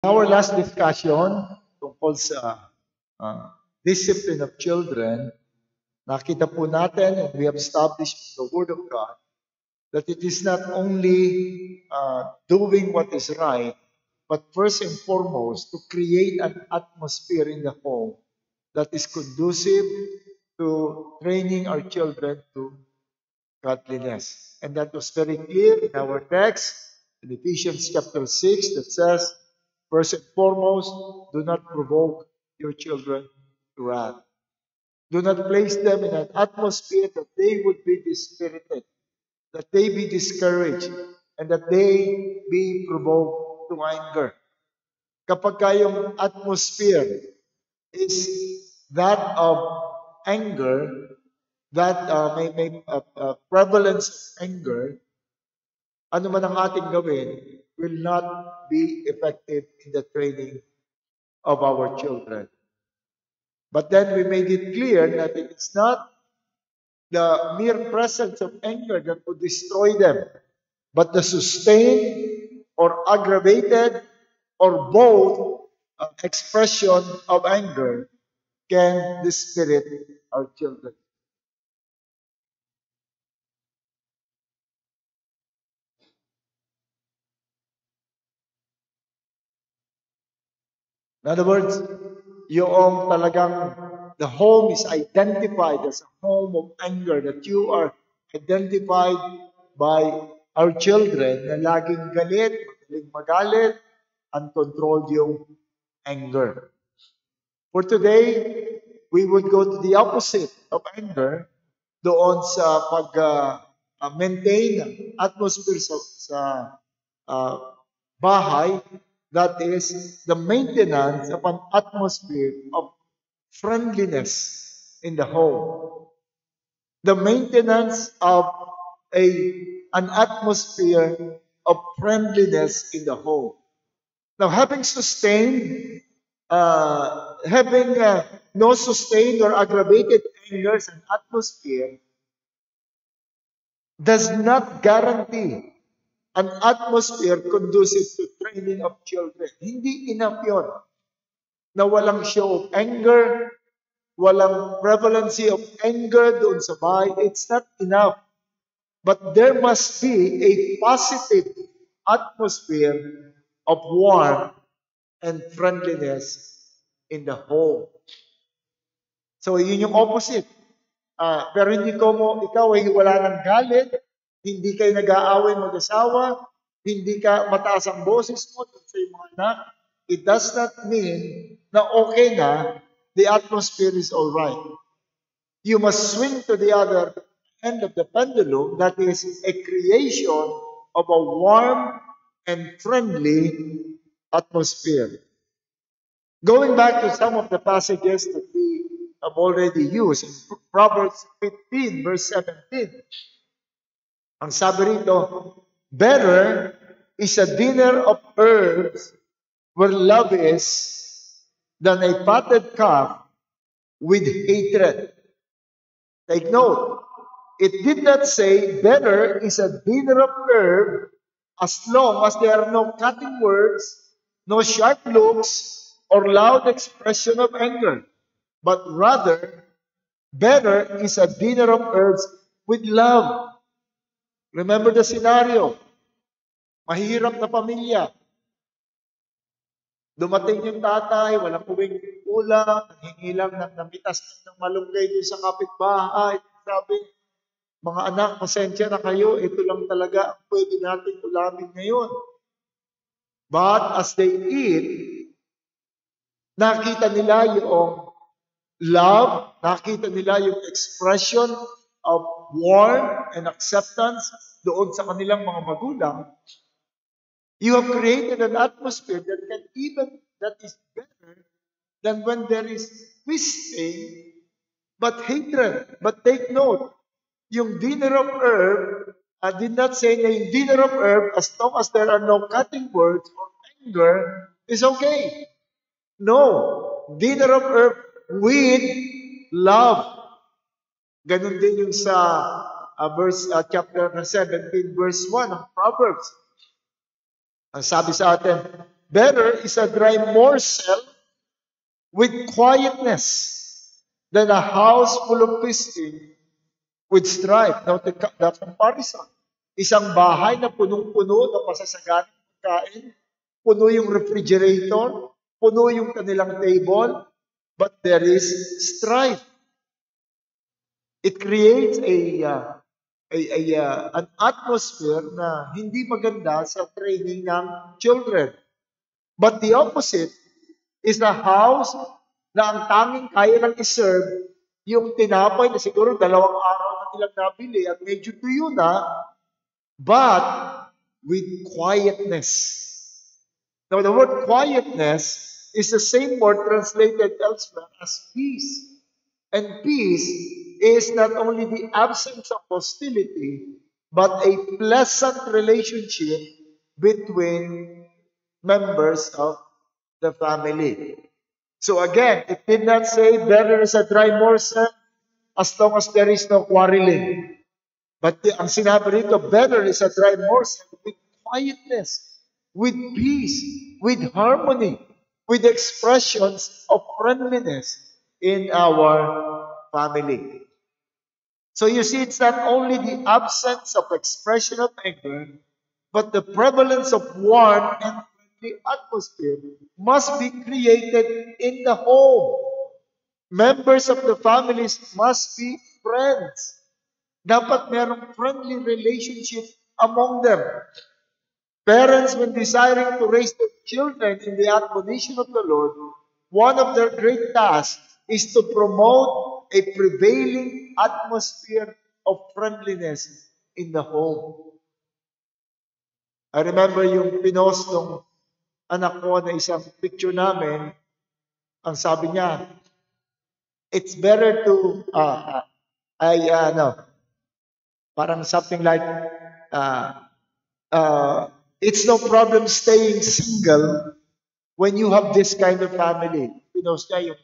Our last discussion tungkol sa discipline of children, nakita po natin and we have established in the Word of God that it is not only doing what is right, but first and foremost to create an atmosphere in the home that is conducive to training our children to godliness. And that was very clear in our text in Ephesians chapter 6 that says, first and foremost, do not provoke your children to wrath. Do not place them in an atmosphere that they would be dispirited, that they be discouraged, and that they be provoked to anger. Kapag kayong atmosphere is that of anger, that may prevalence of anger, ano man ang ating gawin, will not be effective in the training of our children. But then we made it clear that it is not the mere presence of anger that would destroy them, but the sustained or aggravated or both expression of anger can dispirit our children. In other words, yung talagang the home is identified as a home of anger, that you are identified by our children na laging galit, magaling magalit, uncontrolled yung anger. For today, we would go to the opposite of anger doon sa pag-maintain atmosphere sa bahay. That is the maintenance of an atmosphere of friendliness in the home. The maintenance of an atmosphere of friendliness in the home. Now, having sustained, no sustained or aggravated anger as an atmosphere does not guarantee an atmosphere conducive to training of children. Hindi enough yun na walang show of anger, walang prevalency of anger doon sa bahay. It's not enough. But there must be a positive atmosphere of warmth and friendliness in the home. So, yun yung opposite. Pero hindi ikaw ay wala ng galit, hindi kayo nag-aaway mag-asawa, hindi ka mataas ang boses mo sa iyong mga anak, it does not mean na okay na, the atmosphere is all right. You must swing to the other end of the pendulum, that is a creation of a warm and friendly atmosphere. Going back to some of the passages that we have already used, in Proverbs 15, verse 17, ang sabi rito, better is a dinner of herbs where love is than a fatted calf with hatred. Take note, it did not say better is a dinner of herb as long as there are no cutting words, no sharp looks, or loud expression of anger. But rather, better is a dinner of herbs with love. Remember the scenario. Mahirap na pamilya. Dumating yung tatay, walang uwing ulam, nanghingi lang ng mitas ng malunggay doon sa kapitbahay. Sabi, mga anak, pasensya na kayo, ito lang talaga ang pwede natin ulamin ngayon. But as they eat, nakita nila yung love, nakita nila yung expression of warmth and acceptance doon sa kanilang mga magulang. You have created an atmosphere that is better than when there is feasting but hatred. But take note, yung dinner of herb, I did not say na yung dinner of herb, as long as there are no cutting words or anger, is okay. No, dinner of herb with love. Ganun din yung sa chapter 17, verse 1 ng Proverbs. Ang sabi sa atin, Better is a dry morsel with quietness than a house full of feasting with strife. Now, the comparison. Isang bahay na punong-puno ng masasaganang pagkain, puno yung refrigerator, puno yung kanilang table, but there is strife. It creates an atmosphere na hindi maganda sa training ng children. But the opposite is a house na ang tanging kaya lang iserve yung tinapay na siguro 2 araw na nilang nabili at medyo tuyo na, but with quietness. Now, the word quietness is the same word translated elsewhere as peace. And peace is not only the absence of hostility, but a pleasant relationship between members of the family. So again, it did not say better is a dry morsel as long as there is no quarreling. But ang sinabi rito, better is a dry morsel with quietness, with peace, with harmony, with expressions of friendliness in our family. So you see, it's not only the absence of expression of anger, but the prevalence of warm and friendly atmosphere must be created in the home. Members of the families must be friends. Dapat merong friendly relationship among them. Parents, when desiring to raise their children in the admonition of the Lord, one of their great tasks is to promote a prevailing atmosphere of friendliness in the home. I remember yung pinost ng anak ko na isang picture namin, ang sabi niya, it's better to, parang something like, it's no problem staying single when you have this kind of family. Pinost niya yung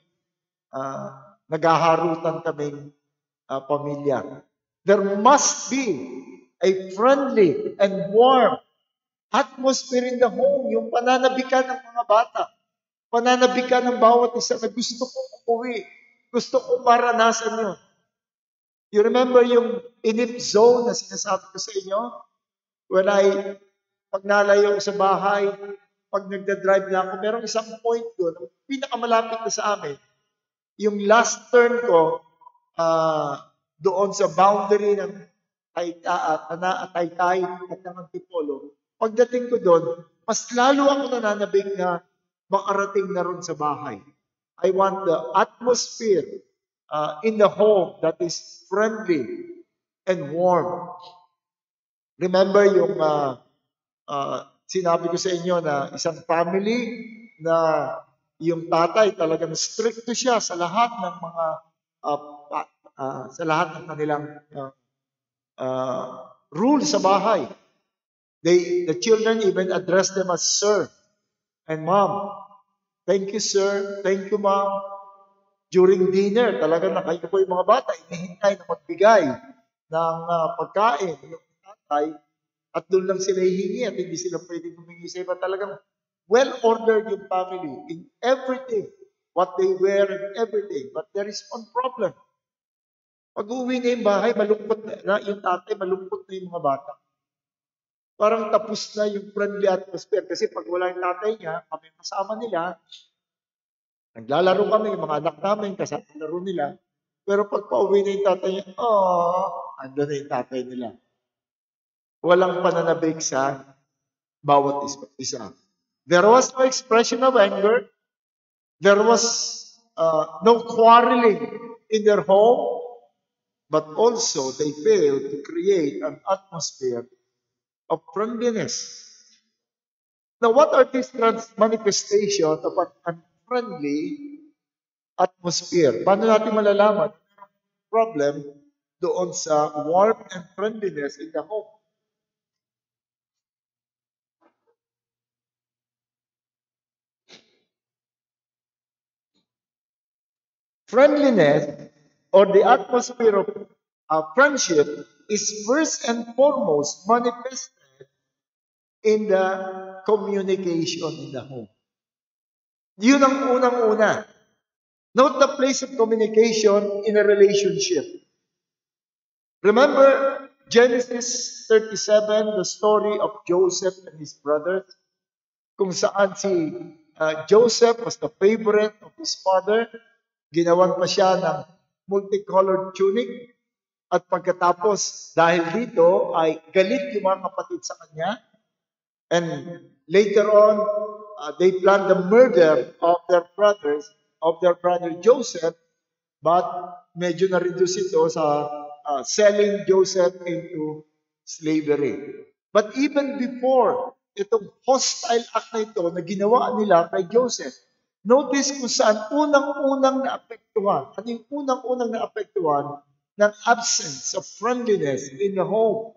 naghaharutan kaming pamilya. There must be a friendly and warm atmosphere in the home, yung pananabikan ng mga bata, pananabikan ng bawat isa na gusto ko umuwi, gusto ko maranasan yun. You remember yung inip zone na sinasabi ko sa inyo? When pag nalayo sa bahay, pag nagda-drive na ako, merong isang point doon, pinakamalapit na sa amin, yung last turn ko, doon sa boundary ng Taytay at ng Antipolo, pagdating ko doon, mas lalo ako nananabik na makarating na ron sa bahay. I want the atmosphere in the home that is friendly and warm. Remember yung sinabi ko sa inyo na isang family na yung tatay talagang stricto siya sa lahat ng mga sa lahat ng kanilang rules sa bahay. The children even address them as sir and mom. Thank you, sir. Thank you, mom. During dinner, talagang nakayo po yung mga bata, inihintay na magbigay ng pagkain yung tatay at doon lang sila hihingi at hindi sila pwedeng humingi sa iba. Talagang well-ordered yung family in everything, what they wear and everything. But there is one problem. Pag uwi na yung bahay, malungkot na yung tatay, malungkot na yung mga bata. Parang tapos na yung friendly atmosphere. Kasi pag wala yung tatay niya, kami kasama nila, naglalaro kami, yung mga anak namin, kasama laro nila. Pero pag pauwi na yung tatay niya, andun na yung tatay nila. Walang pananabik sa bawat isa. There was no expression of anger. There was no quarreling in their home. But also, they failed to create an atmosphere of friendliness. Now, what are these manifestations of an unfriendly atmosphere? Paano natin malalaman ang problem doon sa warmth and friendliness in the home? Friendliness or the atmosphere of friendship is first and foremost manifested in the communication in the home. Yun ang unang-una. Note the place of communication in a relationship. Remember Genesis 37, the story of Joseph and his brothers, kung saan si Joseph was the favorite of his father. Ginawan pa siya ng multicolored tunic. At pagkatapos, dahil dito, ay galit yung mga kapatid sa kanya. And later on, they planned the murder of their brother Joseph, but medyo na-reduce ito sa selling Joseph into slavery. But even before itong hostile act na ito na ginawa nila kay Joseph, notice kung saan unang-unang naapektuhan. Ano yung unang-unang naapektuhan ng absence of friendliness in the home?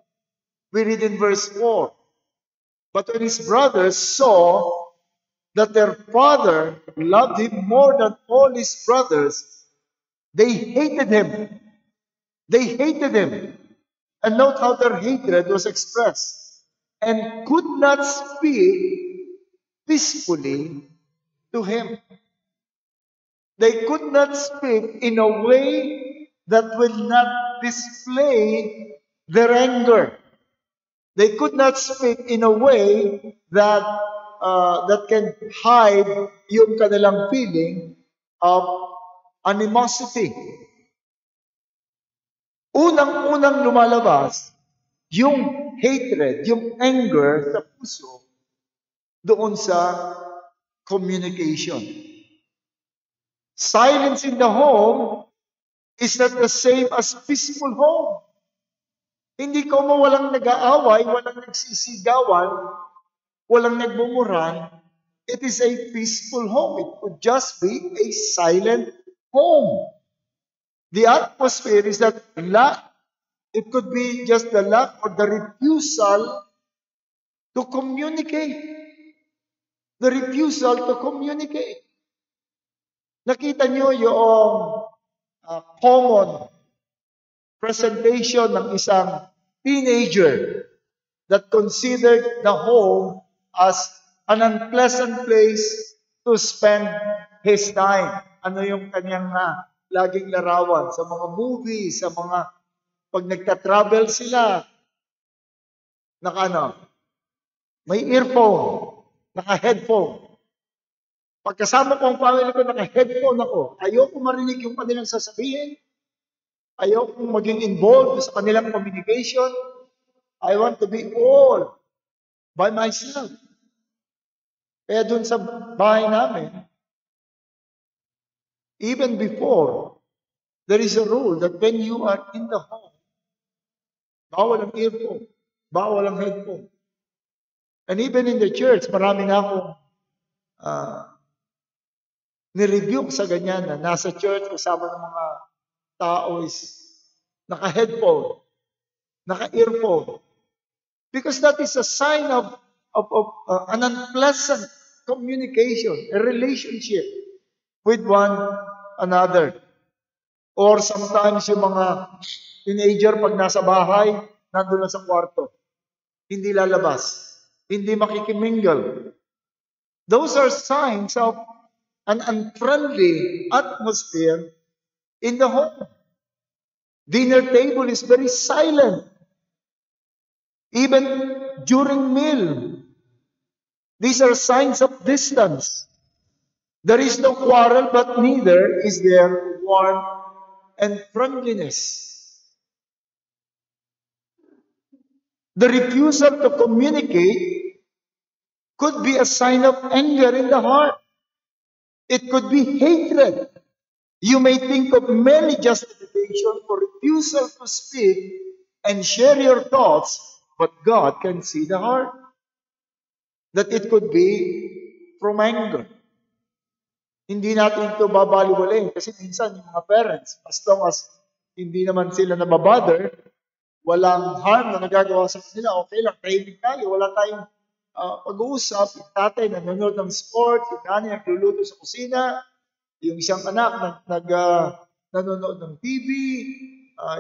We read in verse 4, "But when his brothers saw that their father loved him more than all his brothers, they hated him." They hated him. And note how their hatred was expressed. And could not speak peacefully to him. They could not speak in a way that will not display their anger. They could not speak in a way that that can hide yung kanilang feeling of animosity. Unang-unang lumalabas yung hatred, yung anger sa puso doon sa communication. Silence in the home is not the same as peaceful home. Hindi ko mo walang nag-aaway, walang nagsisigawan, walang nagmumuran. It is a peaceful home. It could just be a silent home. The atmosphere is that lack. It could be just the lack or the refusal to communicate. The refusal to communicate. Nakita nyo yung common presentation ng isang teenager that considered the home as an unpleasant place to spend his time. Ano yung kanyang laging larawan sa mga movies, sa mga pag nagta-travel sila, may earphone, naka-headphone. Pagkasama ko ang family ko, naka-headphone ako. Ayoko marinig yung kanilang sasabihin. Ayoko maging involved sa kanilang communication. I want to be all by myself. Kaya dun sa bahay namin, even before, there is a rule that when you are in the home, bawal ang earphone, bawal ang headphone. And even in the church, marami na akong nirebuke sa ganyan na nasa church kasama ng mga tao is naka-headphone, naka-earphone. Because that is a sign of an unpleasant communication, a relationship with one another. Or sometimes yung mga teenager pag nasa bahay, nandun na sa kwarto. Hindi lalabas. Hindi makikimingle. Those are signs of an unfriendly atmosphere in the home. Dinner table is very silent. Even during meal. These are signs of distance. There is no quarrel, but neither is there warmth and friendliness. The refusal to communicate could be a sign of anger in the heart. It could be hatred. You may think of many justifications for refusal to speak and share your thoughts, but God can see the heart. That it could be from anger. Hindi natin ito babaliwalain kasi minsan yung mga parents, as long as hindi naman sila nababother, walang harm na nagagawa sa kanila, okay lang, tahimik tayo, wala tayong pag-uusap, yung tatay nanonood ng sport, yung nanay nagluluto sa kusina, yung isang anak nanonood ng TV,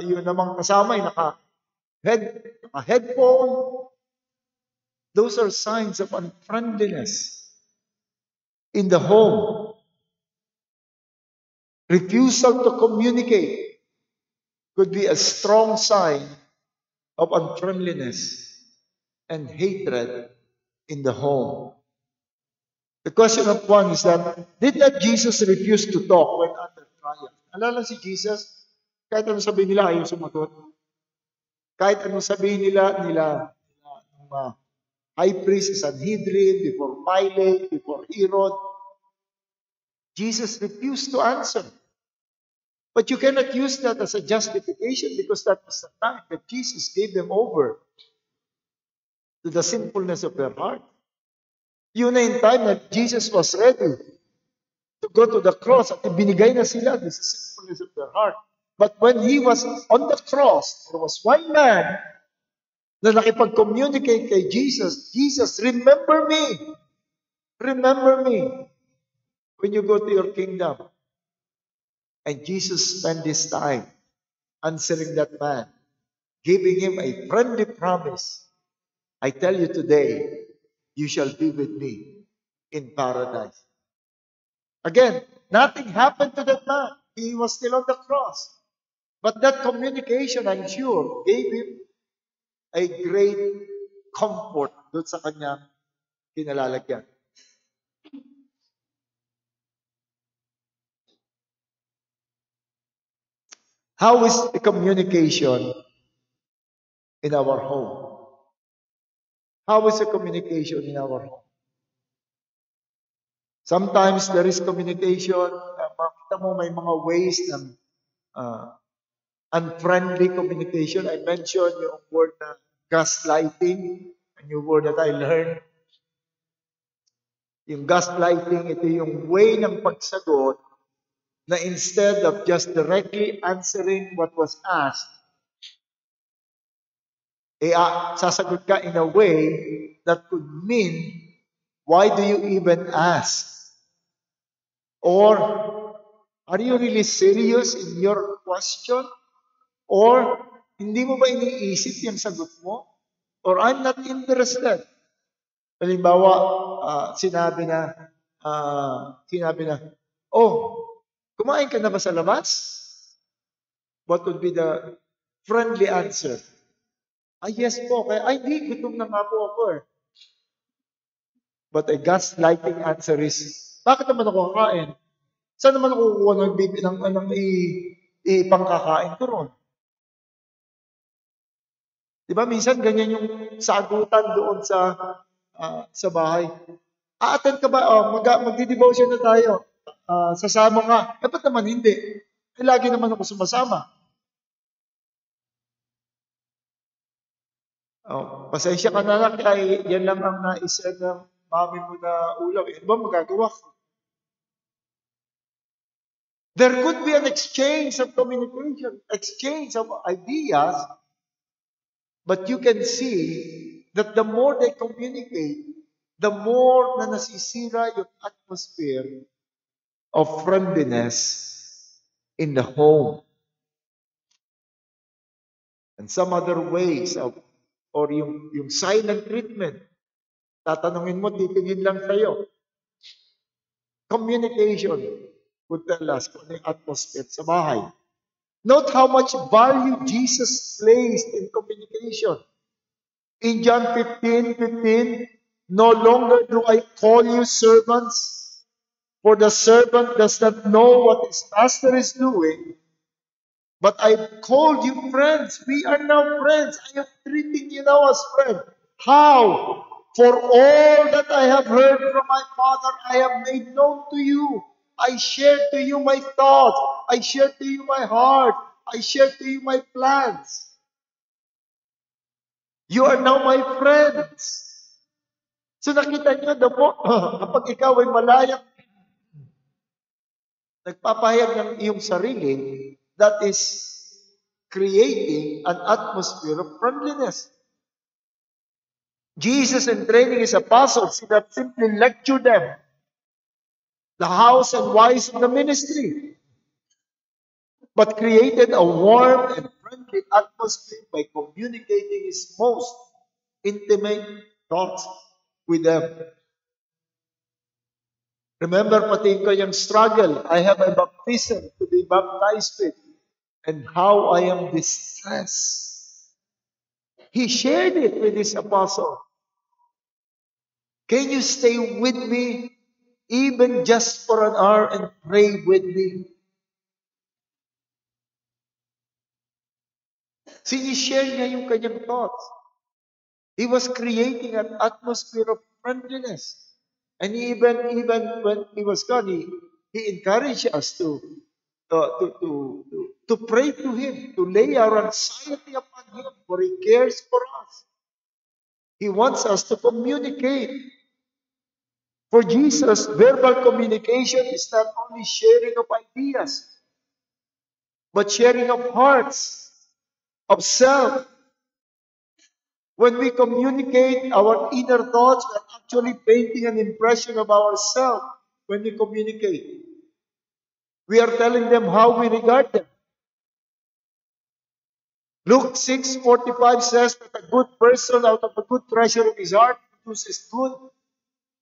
yung namang kasama ay naka-headphone. Those are signs of unfriendliness in the home. Refusal to communicate could be a strong sign of unfriendliness and hatred in the home. The question of one is that, did not Jesus refuse to talk when under trial? Alala si Jesus, kahit anong sabihin nila, ayaw sumagot. Kahit anong sabihin nila high priest, Sanhedrin, before Pilate, before Herod, Jesus refused to answer. But you cannot use that as a justification because that was the time that Jesus gave them over to the sinfulness of their heart. Yun na yung time that Jesus was ready to go to the cross at ibinigay na sila the sinfulness of their heart. But when He was on the cross, there was one man na nakipag-communicate kay Jesus. Jesus, remember me. Remember me when you go to your kingdom. And Jesus spent His time answering that man, giving him a friendly promise. I tell you today, you shall be with me in paradise. Again, nothing happened to that man. He was still on the cross. But that communication, I'm sure, gave him a great comfort doon sa kanyang kinalalagyan. How is the communication in our home? How is the communication in our home? Sometimes there is communication. Makita mo may mga ways ng unfriendly communication. I mentioned yung word na gaslighting, a new word that I learned. Yung gaslighting, ito yung way ng pagsagot na instead of just directly answering what was asked, sasagot ka in a way that could mean, why do you even ask? Or, are you really serious in your question? Or, hindi mo ba iniisip yung sagot mo? Or, I'm not interested. Halimbawa, sinabi na, oh, kumain ka na ba sa labas? What would be the friendly answer? Yes po. Kaya, hindi, gutom na nga po ako eh. But a gaslighting answer is, bakit naman ako kakain? Saan naman ako kukuha ng ipangkakain ko ron? Diba, minsan ganyan yung sagutan doon sa bahay. Attend ka ba? Magdi-devotion na tayo. Sasama nga. Ba't naman hindi? Lagi naman ako sumasama. Pasensya ka na lang, kaya yan lang ang naisa ng mami mo na ulam. Ano ba magagawa ko? There could be an exchange of communication, exchange of ideas, but you can see that the more they communicate, the more na nasisira yung atmosphere of friendliness in the home. And some other ways or yung silent treatment. Tatanungin mo, titingin lang sa'yo. Communication would tell us kung ano yung atmosphere sa bahay. Note how much value Jesus placed in communication. In John 15:15, no longer do I call you servants, for the servant does not know what his master is doing, but I called you friends. We are now friends. I am treating you now as friends. How? For all that I have heard from my Father, I have made known to you. I share to you my thoughts. I share to you my heart. I share to you my plans. You are now my friends. So nakita niyo, kapag ikaw ay malayang nagpapahayag ng iyong sarili, that is creating an atmosphere of friendliness. Jesus, in training his apostles, did not simply lecture them, the hows and whys of the ministry, but created a warm and friendly atmosphere by communicating his most intimate thoughts with them. Remember, pati ko yung struggle. I have a baptism to be baptized with. And how I am distressed. He shared it with his apostle. Can you stay with me even just for an hour and pray with me? Sinishare niya yung kanyang thoughts. He was creating an atmosphere of friendliness. And even when he was gone, he encouraged us to pray to him, to lay our anxiety upon him, for he cares for us. He wants us to communicate. For Jesus, verbal communication is not only sharing of ideas, but sharing of hearts, of self. When we communicate our inner thoughts, we're actually painting an impression of ourselves when we communicate. We are telling them how we regard them. Luke 6:45 says that a good person out of the good treasure of his heart produces good,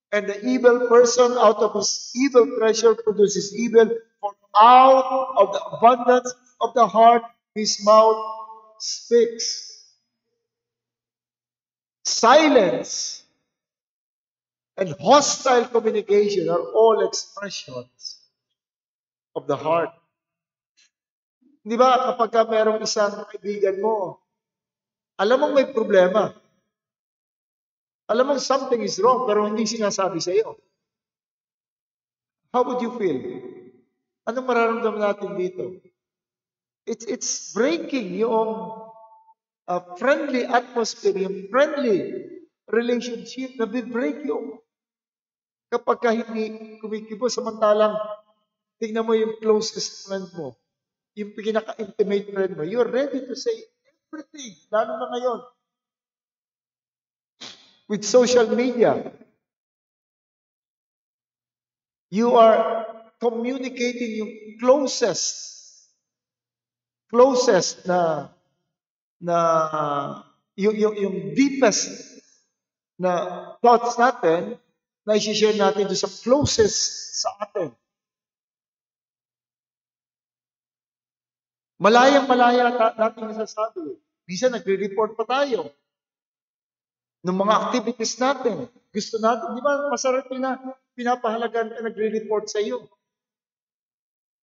and the evil person out of his evil treasure produces evil. For out of the abundance of the heart, his mouth speaks. Silence and hostile communication are all expressions of the heart. Di ba, kapag merong isang kaibigan mo, alam mong may problema. Alam mong something is wrong, pero hindi sinasabi sa iyo. How would you feel? Anong mararamdaman natin dito? It's breaking yung friendly atmosphere, yung friendly relationship, nabi-break yung kapag hindi kumikibo, samantalang tingnan mo yung closest friend mo, yung pinaka-intimate friend mo, you're ready to say everything, lalo na ngayon. With social media, you are communicating yung closest na yung deepest na thoughts natin na i-share natin doon sa closest sa atin. Malayang-malaya natin nasasabi. Bisa nagre-report pa tayo ng mga activities natin. Gusto natin, di ba masarap pinapahalagan ka nagre-report sa iyo.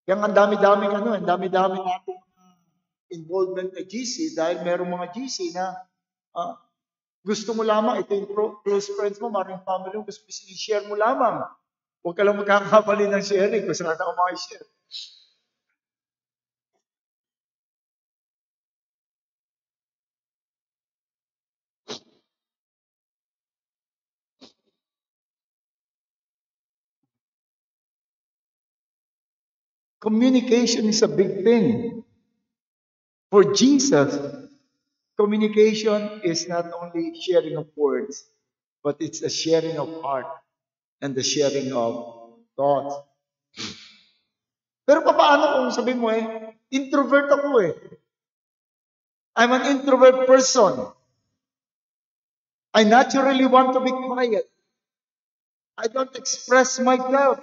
Yang ang dami-daming ang dami-daming nating involvement na GC dahil merong mga GC na gusto mo lamang, ito yung close friends mo, maraming family mo, gusto i-share mo lamang. Huwag ka lang magkakamali ng sharing kung saan ako makishare. Communication is a big thing. For Jesus, communication is not only sharing of words, but it's a sharing of heart and the sharing of thoughts. Pero paano kung sabihin mo introvert ako I'm an introvert person. I naturally want to be quiet. I don't express myself.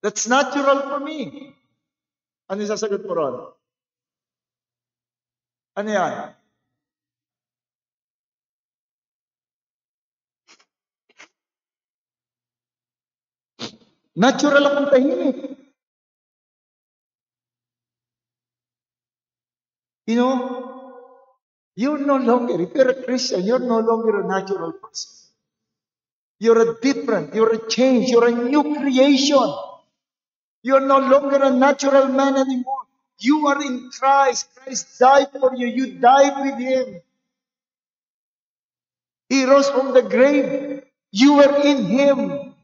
That's natural for me. Ano yung sasagot mo ron? Ano yan? Natural akong tahimik. You know, you're no longer, if you're a Christian, you're no longer a natural person. You're a different, you're a change, you're a new creation. You're no longer a natural man anymore. You are in Christ. Christ died for you. You died with Him. He rose from the grave. You were in Him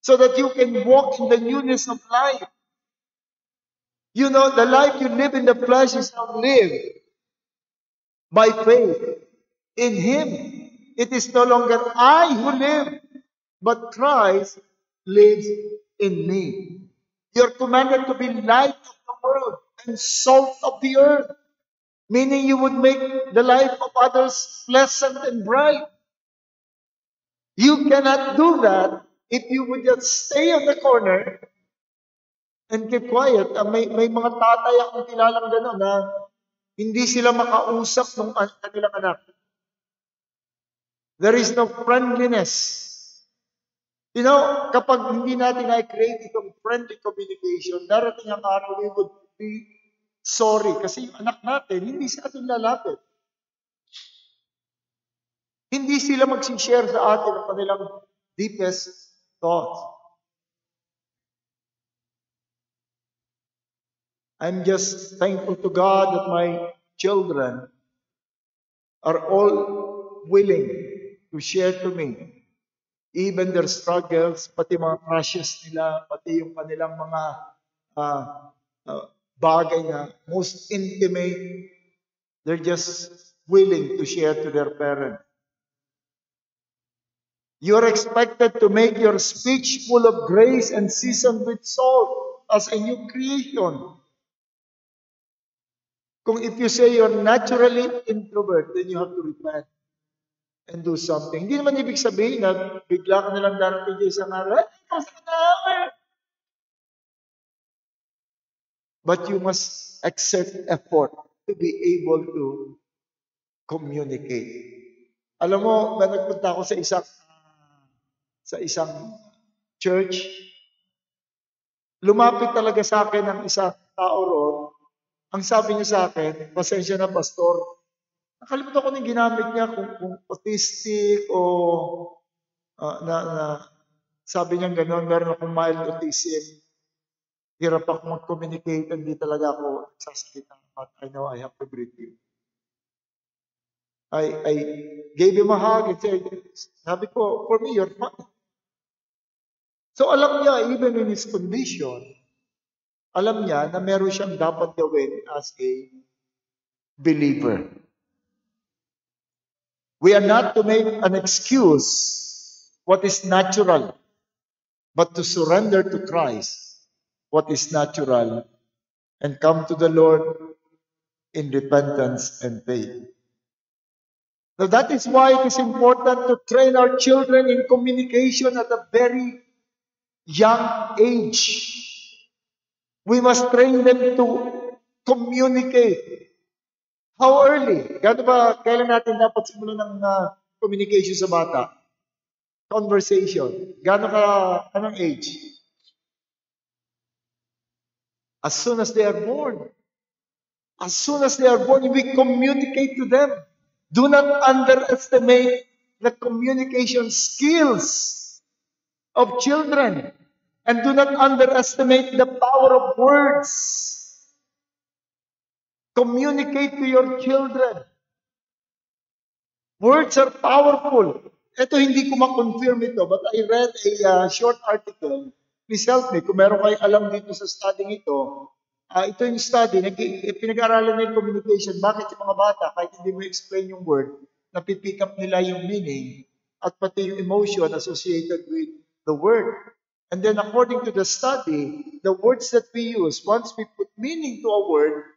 so that you can walk in the newness of life. You know, the life you live in the flesh is now lived by faith in Him. It is no longer I who live, but Christ lives in me. You're commanded to be light of the world and salt of the earth, meaning you would make the life of others pleasant and bright. You cannot do that if you would just stay on the corner and keep quiet. May mga tatay akong kilalang gano'n na hindi sila makausap ng kanilang anak. There is no friendliness. You know, kapag hindi natin na-create itong friendly communication, darating ang araw, we would be sorry kasi yung anak natin, hindi sa atin lalapit. Hindi sila mag-share sa atin ang kanilang deepest thoughts. I'm just thankful to God that my children are all willing to share to me even their struggles, pati mga crushes nila, pati yung kanilang mga bagay na most intimate, they're just willing to share to their parents. You're expected to make your speech full of grace and seasoned with salt as a new creation. Kung if you say you're naturally introvert, then you have to repent and do something. Hindi naman ibig sabihin na bigla ka nalang darating sa isang araw, but you must exert effort to be able to communicate. Alam mo, nagpunta ako sa isang church, lumapit talaga sa akin ang isang tao roon. Ang sabi niya sa akin, pasensya na pastor, nakalimutan ko na ginamit niya kung autistic o sabi niya gano'n, meron akong mild autism. Hirap ako mag-communicate, hindi talaga ako nagsasalita. But I know I have to greet you. I gave him a hug and said, sabi ko, for me, you're fine. So alam niya, even in his condition, alam niya na meron siyang dapat gawin as a believer. We are not to make an excuse what is natural, but to surrender to Christ what is natural and come to the Lord in repentance and faith. So that is why it is important to train our children in communication at a very young age. We must train them to communicate. How early? Kailan natin dapat simulan ng communication sa bata? Conversation. Anong age? As soon as they are born. As soon as they are born, we communicate to them. Do not underestimate the communication skills of children. And do not underestimate the power of words. Communicate to your children. Words are powerful. Ito, hindi ko ma-confirm ito, but I read a short article. Please help me. Kung meron kayo alam dito sa studying ito, ito yung study, pinag-aralan na yung communication. Bakit yung mga bata, kahit hindi mo explain yung word, napipick up nila yung meaning at pati yung emotion associated with the word. And then according to the study, the words that we use, once we put meaning to a word,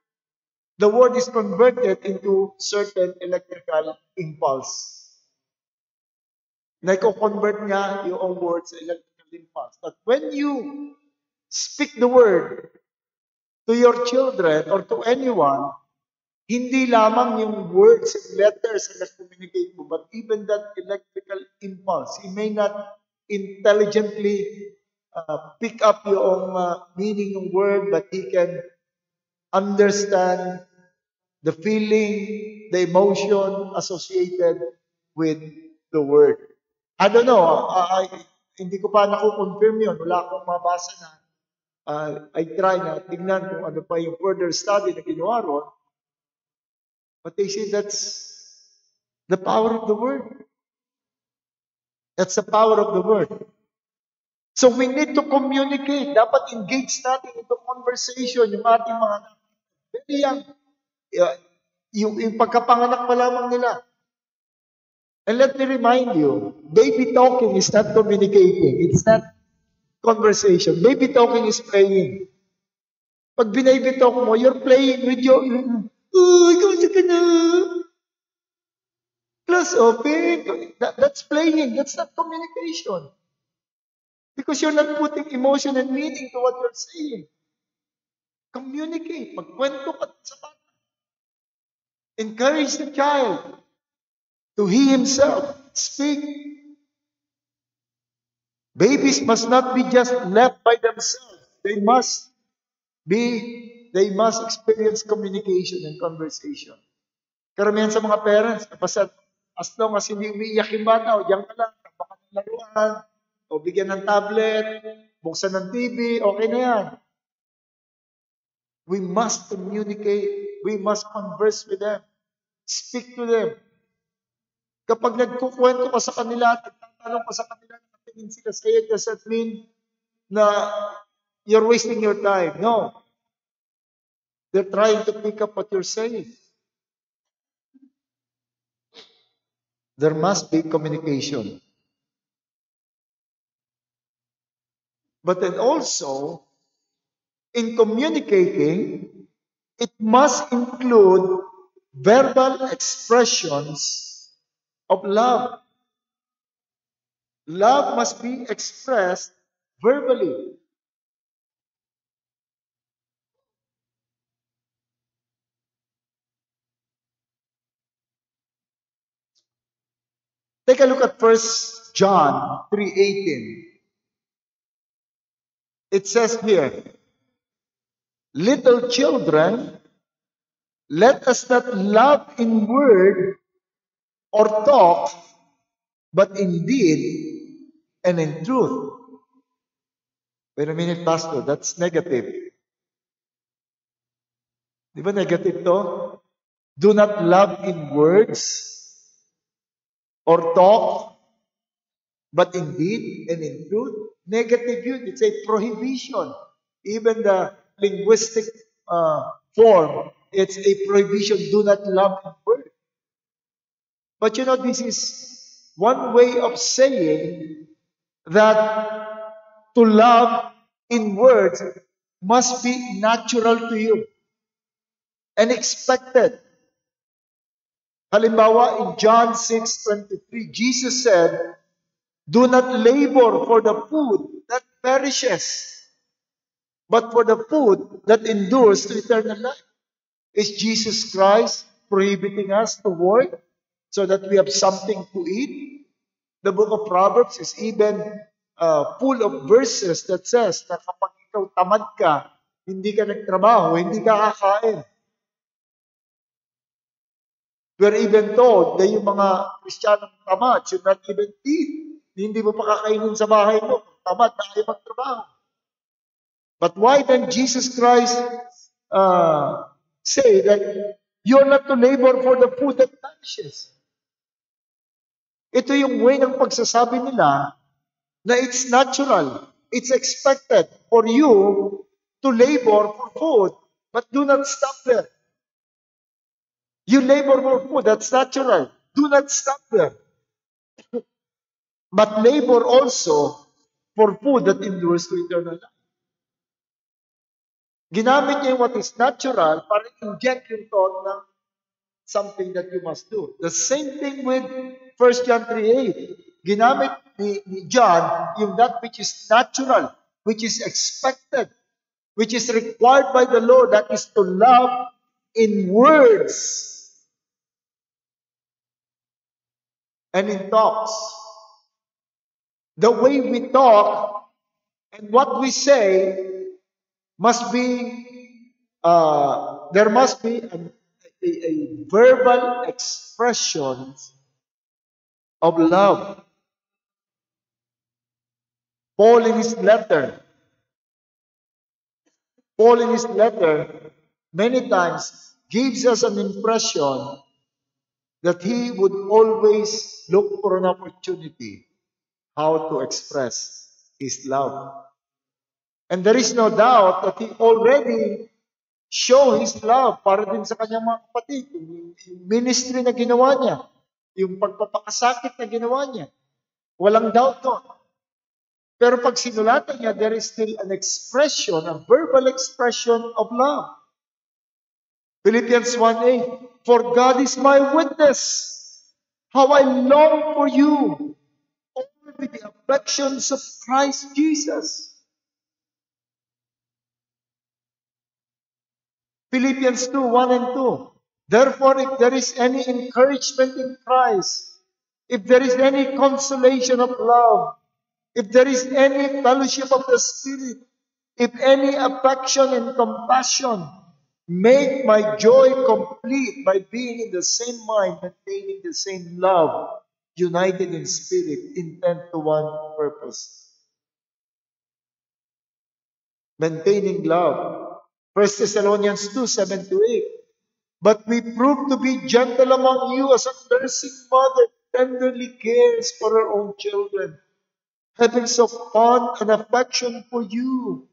the word is converted into certain electrical impulse. Naiko-convert nga yung word sa electrical impulse. But when you speak the word to your children or to anyone, hindi lamang yung words and letters na communicate mo, but even that electrical impulse. He may not intelligently pick up yung meaning ng word, but he can understand the feeling, the emotion associated with the word. I don't know, hindi ko pa nakukonfirm yun. Wala akong mabasa na. I try na tignan kung ano pa yung further study na ginawa ron. But they say that's the power of the word. That's the power of the word. So we need to communicate. Dapat engage natin into conversation yung ating mga very young. Yung pagkapanganak pa lamang nila. And let me remind you, baby talking is not communicating. It's not conversation. Baby talking is playing. Pag binaby talk mo, you're playing with your, ikaw ka na. Close kaso, that's playing. That's not communication. Because you're not putting emotion and meaning to what you're saying. Communicate. Magkwento ka sa bata. Encourage the child to he himself speak. Babies must not be just left by themselves. They must experience communication and conversation. Karamihan sa mga parents, as long as hindi umiiyak yung bata, o diyan ka lang, baka ng laruan, o bigyan ng tablet, buksan ng TV, okay na yan. We must communicate. We must converse with them. Speak to them. Kapag nagkukwento ka sa kanila at nagtatanong ka sa kanila, nakatingin sila sa iyo, does that mean na you're wasting your time? No. They're trying to pick up what you're saying. There must be communication. But then also, in communicating, it must include verbal expressions of love. Love must be expressed verbally. Take a look at 1 John 3:18. It says here, little children, let us not love in word or talk, but in deed and in truth. Wait a minute, Pastor, that's negative. Di ba negative to? Do not love in words or talk, but in deed and in truth. Negative yun. It's a prohibition. Even the linguistic form, it's a prohibition. Do not love in word. But you know, this is one way of saying that to love in words must be natural to you and expected. Halimbawa, in John 6:23, Jesus said, do not labor for the food that perishes, but for the food that endures to eternal life. Is Jesus Christ prohibiting us to work so that we have something to eat? The book of Proverbs is even full of verses that says na kapag ikaw tamad ka, hindi ka nagtrabaho, hindi ka kakain. We're even told na yung mga Kristiyanong tamad should not even eat. Hindi mo pa kakainin sa bahay mo. Tamad na kayo magtrabaho. But why then Jesus Christ say that you're not to labor for the food that perishes? Ito yung way ng pagsasabi nila na it's natural, it's expected for you to labor for food, but do not stop there. You labor for food, that's natural. Do not stop there. But labor also for food that endures to eternal life. Ginamit niya yung what is natural para inject yung thought ng something that you must do. The same thing with 1 John 3:8. Ginamit ni John yung that which is natural, which is expected, which is required by the Lord, that is to love in words and in talks. The way we talk and what we say must be, there must be a verbal expression of love. Paul in his letter, many times gives us an impression that he would always look for an opportunity how to express his love. And there is no doubt that he already showed his love para din sa kanyang mga kapatid. Yung ministry na ginawa niya, yung pagpapakasakit na ginawa niya. Walang doubt doon. Pero pag sinulatan niya, there is still an expression, a verbal expression of love. Philippians 1:8, for God is my witness, How I long for you, all with the affections of Christ Jesus. Philippians 2, 1 and 2. Therefore, if there is any encouragement in Christ, if there is any consolation of love, if there is any fellowship of the Spirit, if any affection and compassion, make my joy complete by being in the same mind, maintaining the same love, united in spirit, intent to one purpose. Maintaining love. 1 Thessalonians 2, 7 to 8. But we prove to be gentle among you as a nursing mother tenderly cares for her own children, having so fond an affection for you.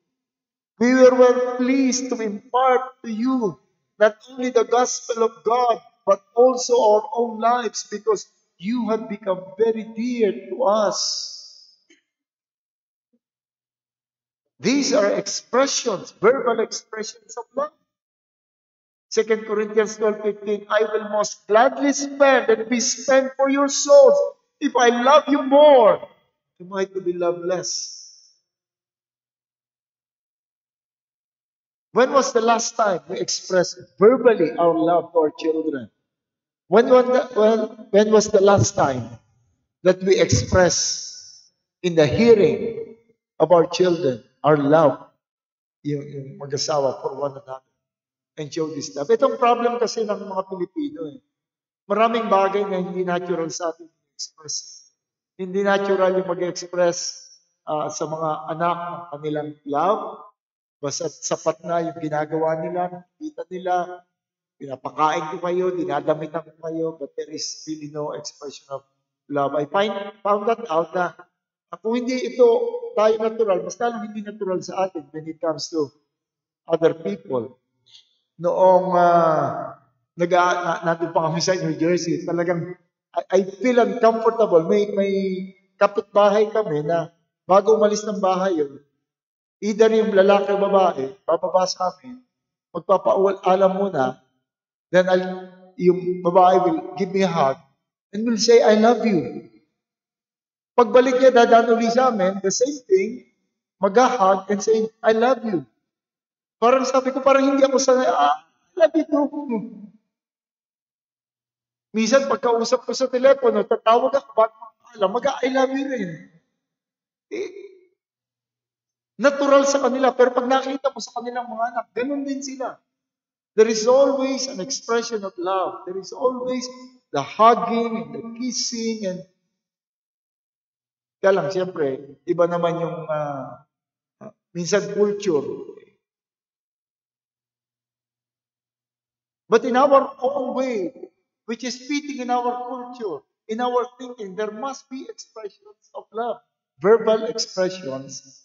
We were well pleased to impart to you not only the gospel of God, but also our own lives, because you have become very dear to us. These are expressions, verbal expressions of love. 2 Corinthians 12:15, I will most gladly spend and be spent for your souls. If I love you more, am I to be loved less? When was the last time we expressed verbally our love to our children? When was the last time that we expressed in the hearing of our children our love, yung mag-asawa for one another, and show this love? Itong problem kasi ng mga Pilipino eh. Maraming bagay na hindi natural sa atin express. Hindi natural yung mag-express sa mga anak ng kanilang love. Basta sapat na yung ginagawa nila, nakikita nila, pinapakain ko kayo, dinadamitan ko kayo, but there is really no expression of love. I found that out na kung hindi ito tayo natural, mas lalong hindi natural sa atin when it comes to other people. Noong nandun pa kami sa New Jersey, talagang I feel uncomfortable. May kapitbahay kami na bago umalis ng bahay yun, either yung lalaki o babae, bababa sa amin, magpapaalam muna, then yung babae will give me a hug, and will say, I love you. Pagbalik niya, dadaan uli sa amin, the same thing, mag-hug and say, I love you. Parang sabi ko, parang hindi ako sanay, I love you too. Minsan, pagkausap ko sa telepono, tatawag ako, ba't alam, I love you rin. Natural sa kanila, pero pag nakita mo sa kanilang mga anak, ganun din sila. There is always an expression of love. There is always the hugging and the kissing. And kaya lang, siyempre, iba naman yung minsan culture. But in our own way, which is fitting in our culture, in our thinking, there must be expressions of love. Verbal expressions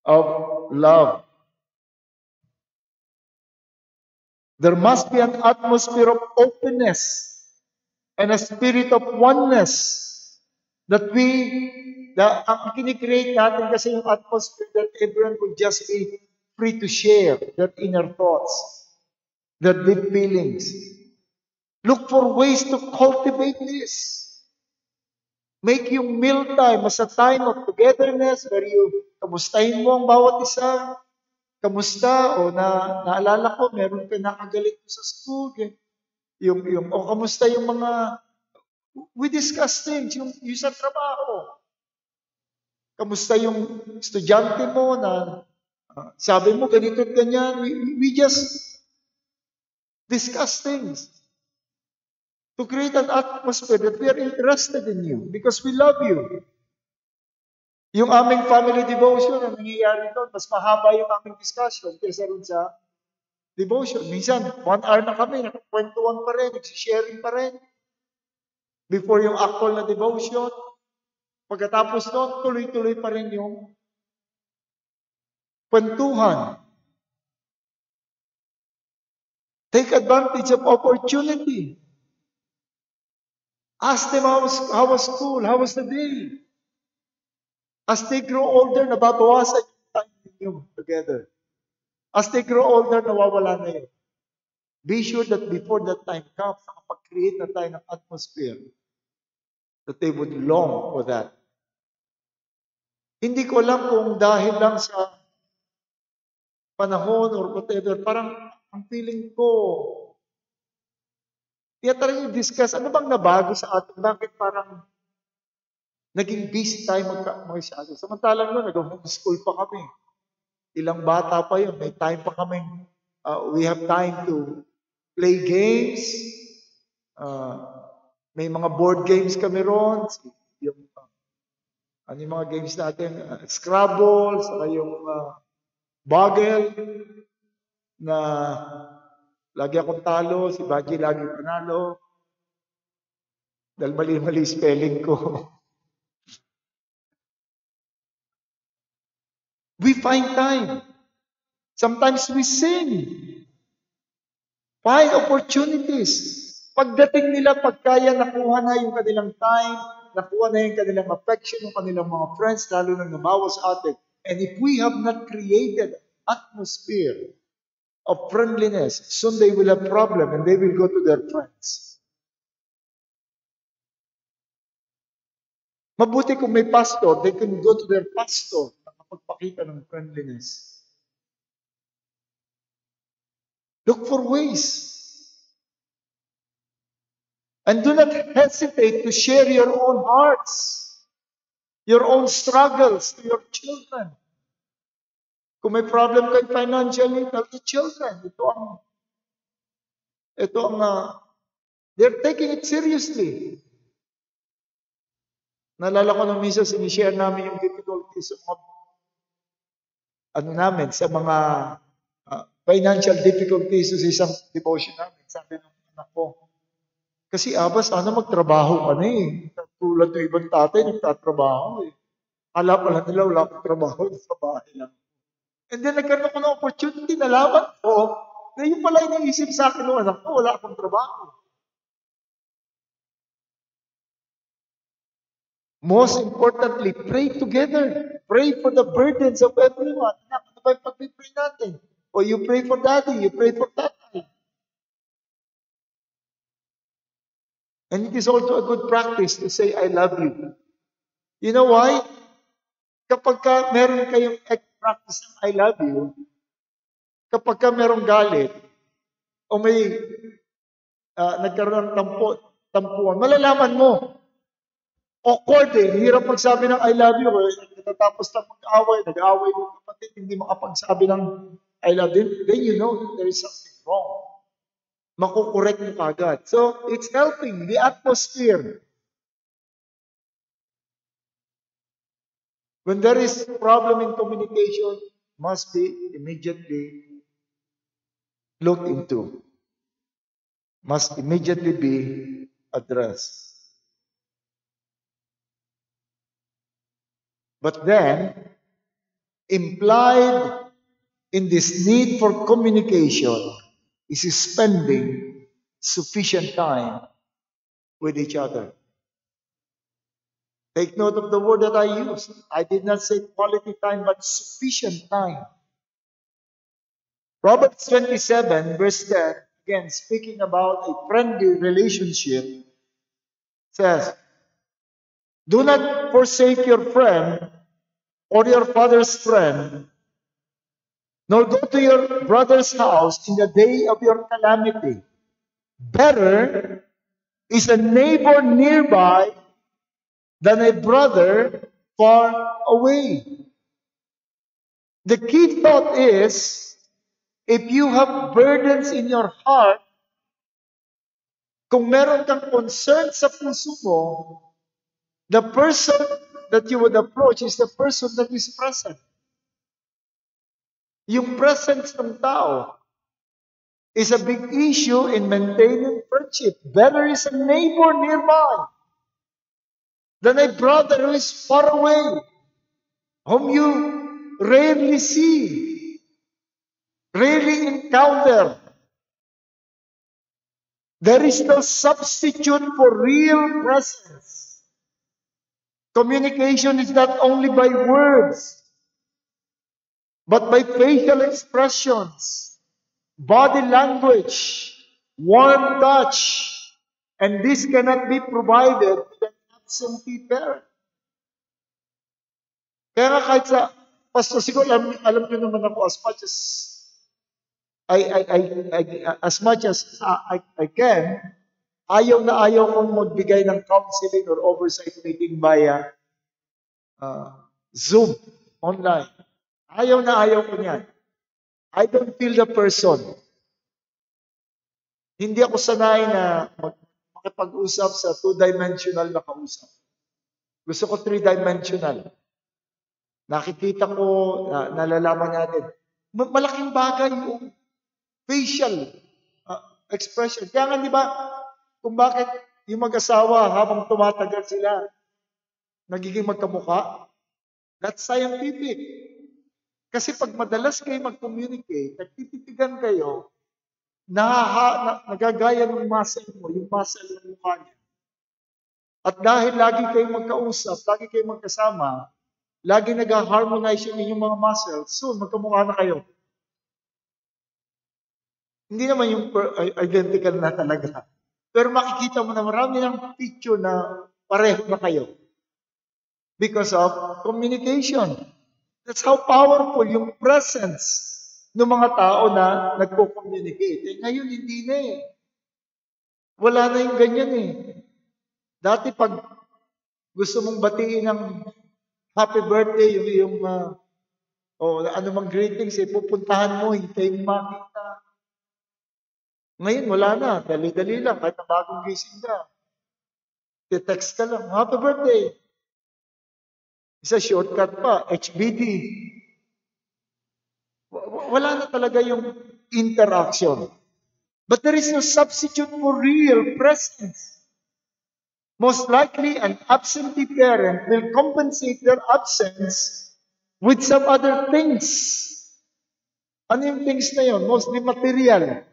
of love. There must be an atmosphere of openness and a spirit of oneness that ang kinikreate natin kasi yung atmosphere that everyone would just be free to share their inner thoughts, their deep feelings. Look for ways to cultivate this. Make yung meal time as a time of togetherness where you kamustahin mo ang bawat isa. Kamusta? O naalala ko, meron ka nakagalit sa school. Kamusta yung mga, we discuss things, yung sa trabaho. Kamusta yung estudyante mo na sabi mo ganito at ganyan. We just discuss things to create an atmosphere that we are interested in you because we love you. Yung aming family devotion, ang nangyayari doon, mas mahaba yung aming discussion kaysa rin sa devotion. Minsan, 1 hour na kami, nakakwentuhan pa rin, nagsisharing pa rin. Before yung actual na devotion, pagkatapos doon, tuloy-tuloy pa rin yung kwentuhan. Take advantage of opportunity. Ask them how was school, how was the day. As they grow older, nababawasan yung time ninyo together. As they grow older, nawawala na yun. Be sure that before that time comes, nakapag-create na tayo ng atmosphere that they would long for that. Hindi ko alam kung dahil lang sa panahon or whatever, parang ang feeling ko, tiyatry i-discuss, ano bang nabago sa atin? Bakit parang naging busy tayo masyado? Samantalang noon, nag-homeschool pa kami. Ilang bata pa yun, may time pa kami. We have time to play games. May mga board games kami ron. Yung mga games natin? Scrabble, saka yung Boggle, na lagi akong talo, si Baji lagi panalo. Dahil mali-mali spelling ko. We find time. Sometimes we sing. Find opportunities. Pagdating nila, pagkaya nakuha na yung kanilang time, nakuha na yung kanilang affection ng kanilang mga friends, lalo na namawas sa atin. And if we have not created atmosphere of friendliness, soon they will have problem and they will go to their friends. Mabuti kung may pastor, they can go to their pastor na makapagpakita ng friendliness. Look for ways. And do not hesitate to share your own hearts, your own struggles to your children. Kung may problem kayo financially, tell the children. They're taking it seriously. Naalala ko nung minsan, sinishare namin yung difficulties sa mga financial difficulties sa isang devotion namin. Sabi ng anak ko, kasi sana magtrabaho ka na eh. Tulad ng ibang tatay, nagtatrabaho eh. Pala nila, wala akong trabaho sa bahay lang. And then nagkaroon ako ng opportunity, nalaman ko, na yung pala iniisip sa akin ng anak ko, wala akong trabaho. Most importantly, pray together. Pray for the burdens of everyone. Ano ba yung pag-pray natin? O you pray for daddy, you pray for tatay. And it is also a good practice to say, I love you. You know why? Kapag meron kayong practice ng I love you, kapag merong galit, o may nagkaroon ng tampuan, malalaman mo. Awkward eh. Hirap magsabi ng I love you. Natatapos lang mag-away. Nag-away ng kapatid. Hindi makapagsabi ng I love you. Then you know that there is something wrong. Makukorek mo kagad. So, it's helping the atmosphere. When there is problem in communication, must be immediately looked into. Must immediately be addressed. But then, implied in this need for communication is spending sufficient time with each other. Take note of the word that I used. I did not say quality time, but sufficient time. Proverbs 27, verse 10, again, speaking about a friendly relationship, says, do not forsake your friend or your father's friend, nor go to your brother's house in the day of your calamity. Better is a neighbor nearby than a brother far away. The key thought is, if you have burdens in your heart, kung meron kang concern sa puso mo, the person that you would approach is the person that is present. Yung presence ng tao is a big issue in maintaining friendship. Better is a neighbor nearby than a brother who is far away, whom you rarely see, rarely encounter. There is no substitute for real presence. Communication is not only by words, but by facial expressions, body language, warm touch, and this cannot be provided with an absentee parent. Kaya nga kahit sa pastor, siguro alam niyo naman ako as much as I can, ayaw na ayaw kong magbigay ng counseling or oversight meeting via Zoom, online. Ayaw na ayaw ko niyan. I don't feel the person. Hindi ako sanay na makipag-usap sa two-dimensional na kausap. Gusto ko three-dimensional. Nakikita ko, nalalaman natin. Malaking bagay yung facial expression. Kaya nga, di ba, kung bakit yung mag-asawa habang tumatagal sila, nagiging magkamukha, that's scientific. Kasi pag madalas kayo mag-communicate, nagtititigan kayo, nagagaya ng muscle mo, yung muscle ng mukha niya. At dahil lagi kayong magkausap, lagi kayong magkasama, lagi nag-harmonize yung inyong mga muscles, soon magkamukha na kayo. Hindi naman yung identical na talaga. Pero makikita mo na marami ng picture na pareho na kayo. Because of communication. That's how powerful yung presence ng mga tao na nagko-communicate. Eh, ngayon, hindi na eh. Wala na yung ganyan eh. Dati pag gusto mong batiin ng happy birthday, yung ano mang greetings, eh, pupuntahan mo, hintayin makita. Ngayon, wala na. Dali-dali lang. Kahit na bagong gising ka. Text ka lang, happy birthday. Isa shortcut pa, HBD. Wala na talaga yung interaction. But there is no substitute for real presence. Most likely, an absentee parent will compensate their absence with some other things. Ano yung things na yun? Mostly material.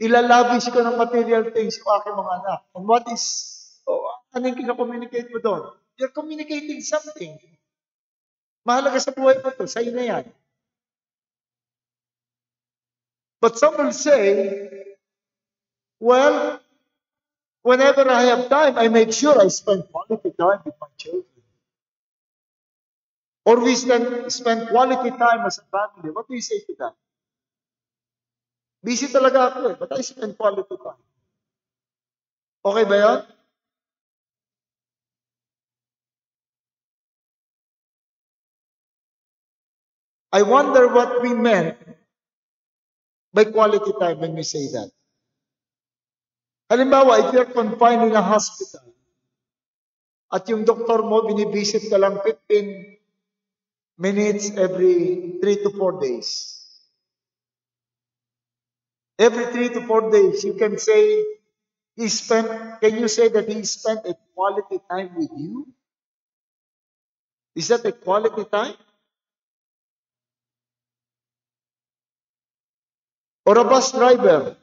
Ilalavish ko ng material things yung aking mga anak. And what is, ano yung kina-communicate mo doon? You're communicating something. Mahalaga sa buhay mo to, sa'yo na yan. But some will say, well, whenever I have time, I make sure I spend quality time with my children. Or we spend quality time as a family. What do you say to that? Busy talaga ako eh, but I spend quality time. Okay ba yan? I wonder what we meant by quality time when we say that. Halimbawa, if you're confined in a hospital, at yung doktor mo, binivisit ka lang 15 minutes every 3 to 4 days. Every 3 to 4 days, you can say, can you say that he spent a quality time with you? Is that a quality time? Or a bus driver.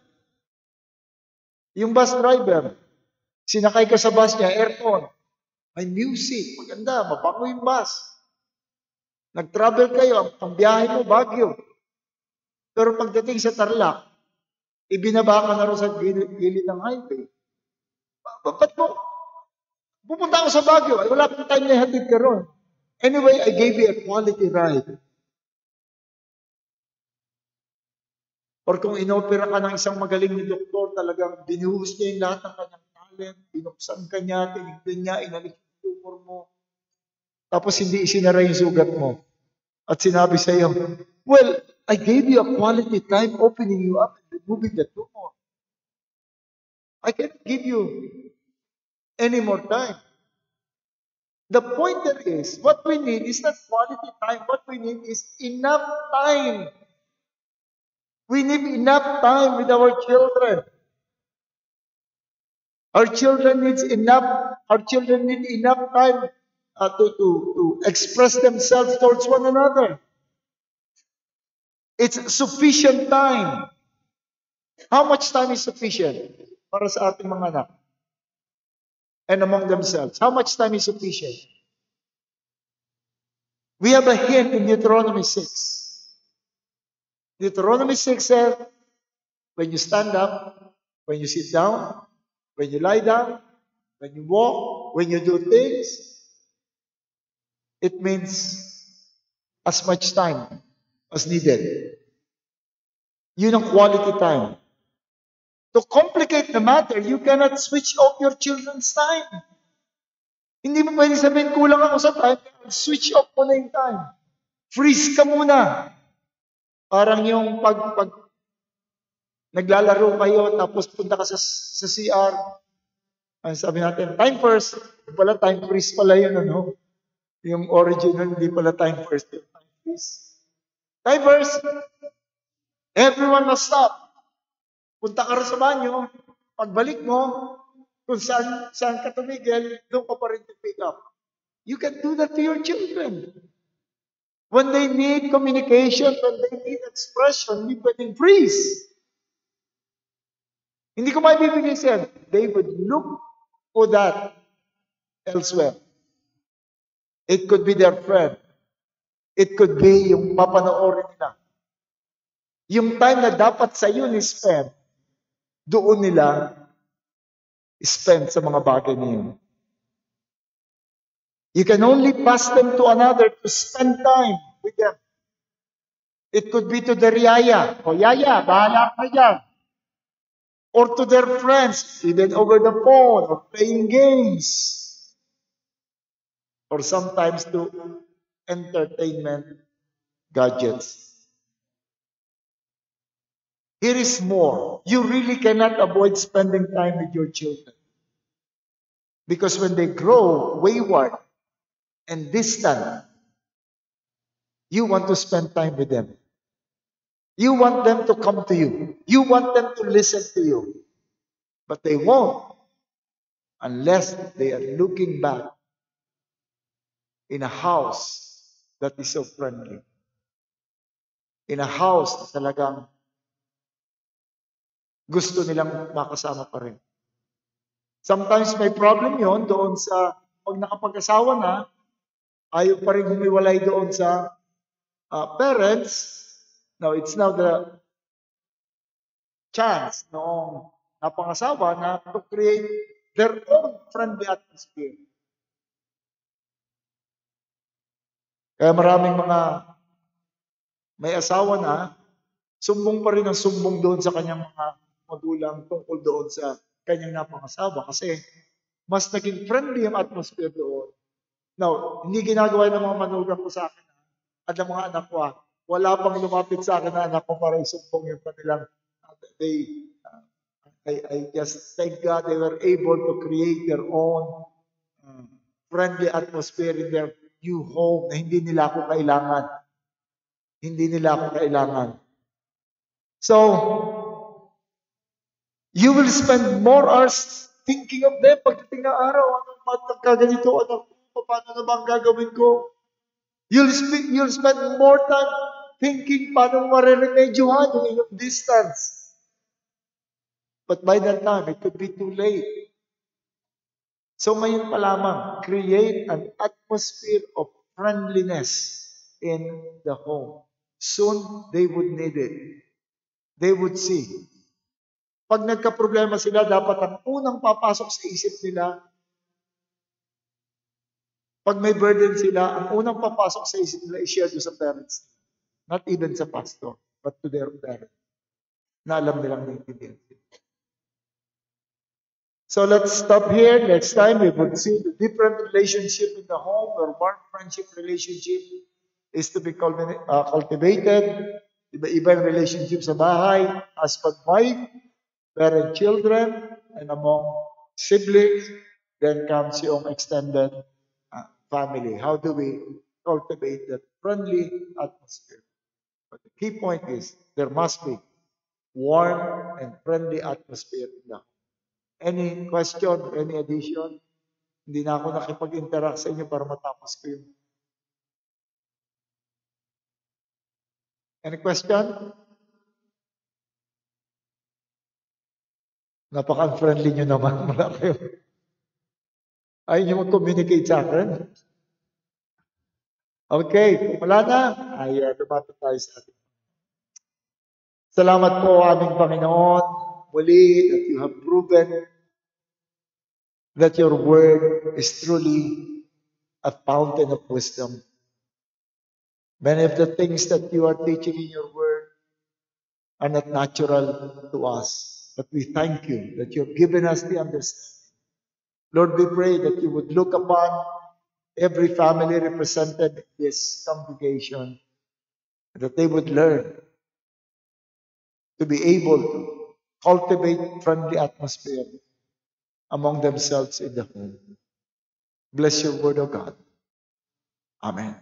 Yung bus driver, sinakay ka sa bus niya, aircon, may music, maganda, mabango yung bus. Nag-travel kayo, ang biyahe mo, Baguio. Pero pagdating sa Tarlac, ibinaba ka na rin sa gilid ng highway. Ba't mo? Pupunta ako sa Baguio, ay wala pang time na hatid ka ron. Anyway, I gave you a quality ride. Or kung inopera ka ng isang magaling na doktor, talagang binuhos niya yung lahat ng kanyang talent, binuksan ka niya, tinignan niya, inalis yung tumor mo. Tapos hindi isinara yung sugat mo. At sinabi sa iyo, well, I gave you a quality time opening you up and removing the tumor. I can't give you any more time. The point there is, what we need is not quality time. What we need is enough time. We need enough time with our children. Our children need enough time to express themselves towards one another. It's sufficient time. How much time is sufficient para sa ating mga anak? And among themselves. How much time is sufficient? We have a hint in Deuteronomy 6. Deuteronomy 6 says, when you stand up, when you sit down, when you lie down, When you walk, when you do things, it means as much time as needed. Yun ang quality time. To complicate the matter, you cannot switch off your children's time. Hindi mo pwede sabihin, kulang ako sa time, switch off mo na yung time. Freeze ka muna. Parang yung pag naglalaro kayo, tapos punta ka sa CR, ang sabi natin, time first. Pala time freeze pala yun, ano? Yung original, hindi pala time first. Yung time freeze. Time first. Everyone must stop. Punta ka rin sa banyo. Pagbalik mo, kung saan ka tumigil, doon ka pa rin to pick up. You can do that to your children. When they need communication, when they need expression, hindi pwedeng freeze. Hindi ko maibibigay siya. They would look for that elsewhere. It could be their friend. It could be yung papanoorin nila. Yung time na dapat sa iyo ni spend, doon nila spend sa mga bagay niyo. You can only pass them to another to spend time with them. It could be to their yaya. O yaya, bahala ka dyan. Or to their friends, even over the phone, or playing games. Or sometimes to entertainment gadgets. Here is more. You really cannot avoid spending time with your children. Because when they grow wayward and distant, you want to spend time with them. You want them to come to you. You want them to listen to you. But they won't unless they are looking back in a house that is so friendly. In a house na talagang gusto nilang makasama pa rin. Sometimes may problem yon doon sa pag nakapag-asawa na, ayaw pa rin humiwalay doon sa parents. Now, it's now the chance noong napangasawa na to create their own friendly atmosphere. Kaya maraming mga may asawa na, sumbong pa rin ang sumbong doon sa kanyang mga magulang tungkol doon sa kanyang napangasawa kasi mas naging friendly ang atmosphere doon. Now, hindi ginagawa ng mga manugang ko sa akin at ng mga anak ko. Wala pang lumapit sa akin na anak ko para isumbong yung kanilang I just thank God they were able to create their own friendly atmosphere in their new home na hindi nila ako kailangan. Hindi nila ako kailangan. So, you will spend more hours thinking of them pagdating ng araw. Anong magkaganito? Paano na ba ang gagawin ko? You'll spend more time thinking paano mareremedyohan yung inyong distance. But by that time, it could be too late. So ngayon pa lamang, create an atmosphere of friendliness in the home. Soon, they would need it. They would see. Pag nagka-problema sila, dapat ang unang papasok sa isip nila, pag may burden sila, ang unang papasok sa isip nila, i-share doon sa parents. Not even sa pastor, but to their parents. Na alam nilang naiintindihan. So let's stop here. Next time, we will see the different relationship in the home, where one friendship relationship is to be cultivated. Iba-iba yung relationship sa bahay, husband-wife, parent-children, and among siblings. Then comes yung extended family. How do we cultivate that friendly atmosphere? But the key point is, there must be warm and friendly atmosphere in the home. Any question, any addition? Hindi na ako nakipag-interact sa inyo para matapos ko yung... Any question? Napaka-friendly nyo naman. Wala kayo. Ayaw nyo mag-communicate sa akin? Okay, kung wala na, ay lumapit tayo sa atin. Salamat po aming Panginoon muli that you have proven that your word is truly a fountain of wisdom. Many of the things that you are teaching in your word are not natural to us, but we thank you that you have given us the understanding. Lord, we pray that you would look upon every family represented in this congregation, that they would learn to be able to cultivate friendly atmosphere among themselves in the home. Bless your word, O God. Amen.